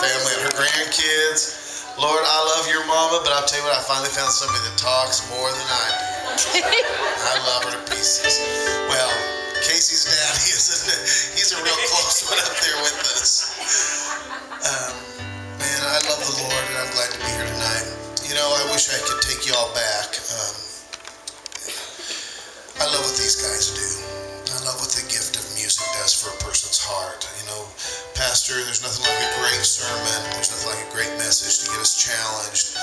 family and her grandkids. Lord, I love your mama, but I'll tell you what, I finally found somebody that talks more than I do. I love her to pieces. Well, Casey's daddy he's a real close one up there with us. Man, I love the Lord, and I'm glad to be here tonight. You know, I wish I could take you all back. I love what these guys do. I love what the gift of music does for a person's heart. You know, Pastor, there's nothing like a great sermon. There's nothing like a great message to get us challenged.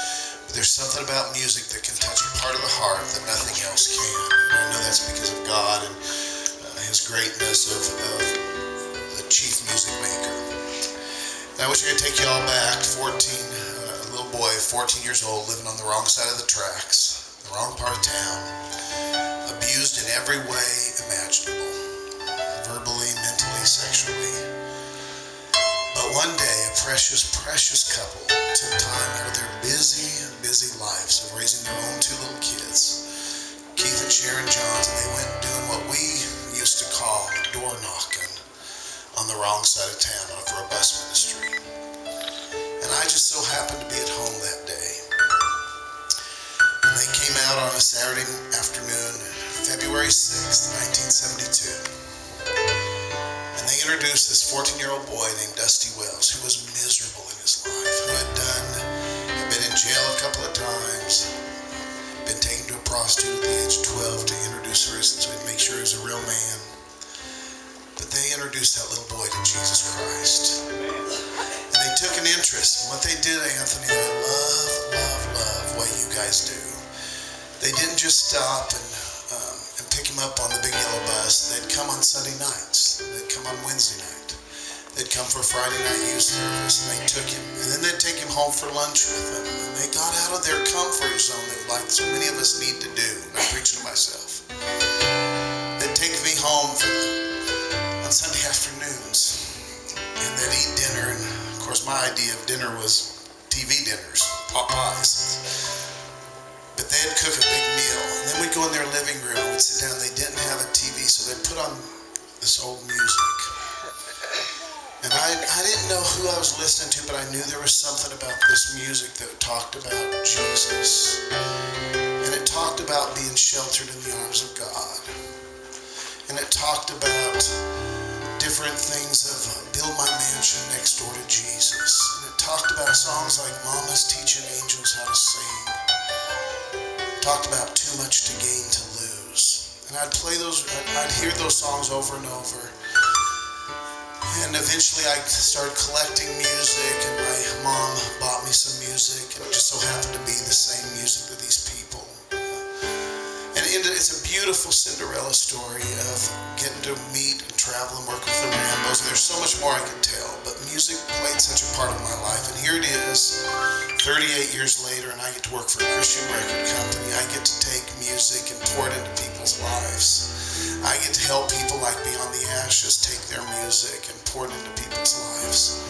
But there's something about music that can touch a part of the heart that nothing else can. And I know that's because of God and His greatness of the chief music maker. And I wish I could take you all back. A little boy, 14 years old, living on the wrong side of the tracks, the wrong part of town, abused in every way imaginable, verbally, mentally, sexually. But one day, a precious, precious couple took time out of their busy lives of raising their own two little kids, Keith and Sharon Johns, and they went doing what we used to call door knocking on the wrong side of town for a bus ministry. And I just so happened to be at home that day. And they came out on a Saturday afternoon, February 6th, 1972. And they introduced this 14-year-old boy named Dusty Wells, who was miserable in his life, who had been in jail a couple of times, been taken to a prostitute at the age of 12 to introduce her so he'd make sure he was a real man. But they introduced that little boy to Jesus Christ. And they took an interest. And what they did, Anthony, I love what you guys do. They didn't just stop and pick him up on the big yellow bus. They'd come on Sunday nights. They'd come on Wednesday night. They'd come for Friday night youth service, and they took him. And then they'd take him home for lunch with them. And they got out of their comfort zone that, like so many of us need to do. And I'm preaching to myself. They'd take me home on Sunday afternoons, and they'd eat dinner. And of course, my idea of dinner was TV dinners, pot pies. But they'd cook a big meal, and then we'd go in their living room, and we'd sit down. They didn't have a TV, so they'd put on this old music. And I didn't know who I was listening to, but I knew there was something about this music that talked about Jesus. And it talked about being sheltered in the arms of God. And it talked about different things of build my mansion next door to Jesus. And it talked about songs like Mama's teaching angels how to sing. Talked about too much to gain to lose. And I'd hear those songs over and over. And eventually I started collecting music, and my mom bought me some music, and it just so happened to be the same music that these people. And it's a beautiful Cinderella story of getting to meet and travel and work with the Rambos. There's so much more I could tell, but music played such a part of my life. And here it is, 38 years later, and I get to work for a Christian record company. I get to take music and pour it into people's lives. I get to help people like Beyond the Ashes take their music and pour it into people's lives.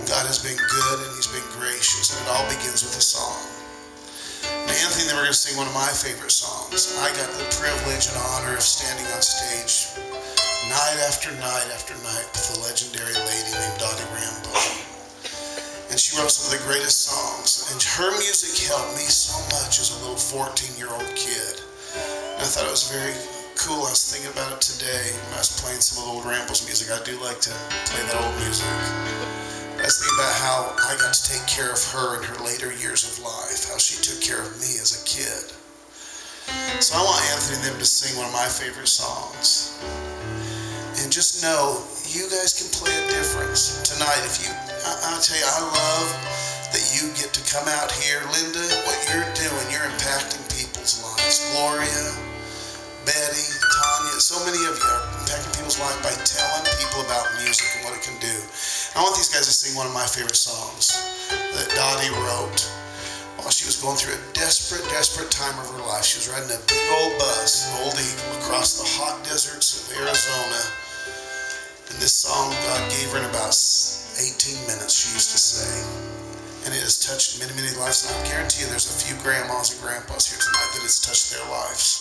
And God has been good, and He's been gracious, and it all begins with a song. And Anthony and they were going to sing one of my favorite songs. I got the privilege and honor of standing on stage night after night after night with the legendary lady named Dottie Rambo. And she wrote some of the greatest songs. And her music helped me so much as a little 14-year-old kid. And I thought it was very cool. I was thinking about it today when I was playing some of old Rambo's music. I do like to play that old music. I was thinking about how I got to take care of her in her later years of life, how she took care of me as a kid. So I want Anthony and them to sing one of my favorite songs. And just know, you guys can play a difference tonight. I'll tell you, I love that you get to come out here. Linda, what you're doing, you're impacting people's lives. Gloria, Betty, Tanya, so many of you are impacting people's lives by telling people about music and what it can do. I want these guys to sing one of my favorite songs that Dottie wrote while she was going through a desperate time of her life. She was riding a big old bus, an old Eagle, across the hot deserts of Arizona. And this song God gave her in about 18 minutes, she used to say. And it has touched many lives. And I guarantee you there's a few grandmas and grandpas here tonight that it's touched their lives.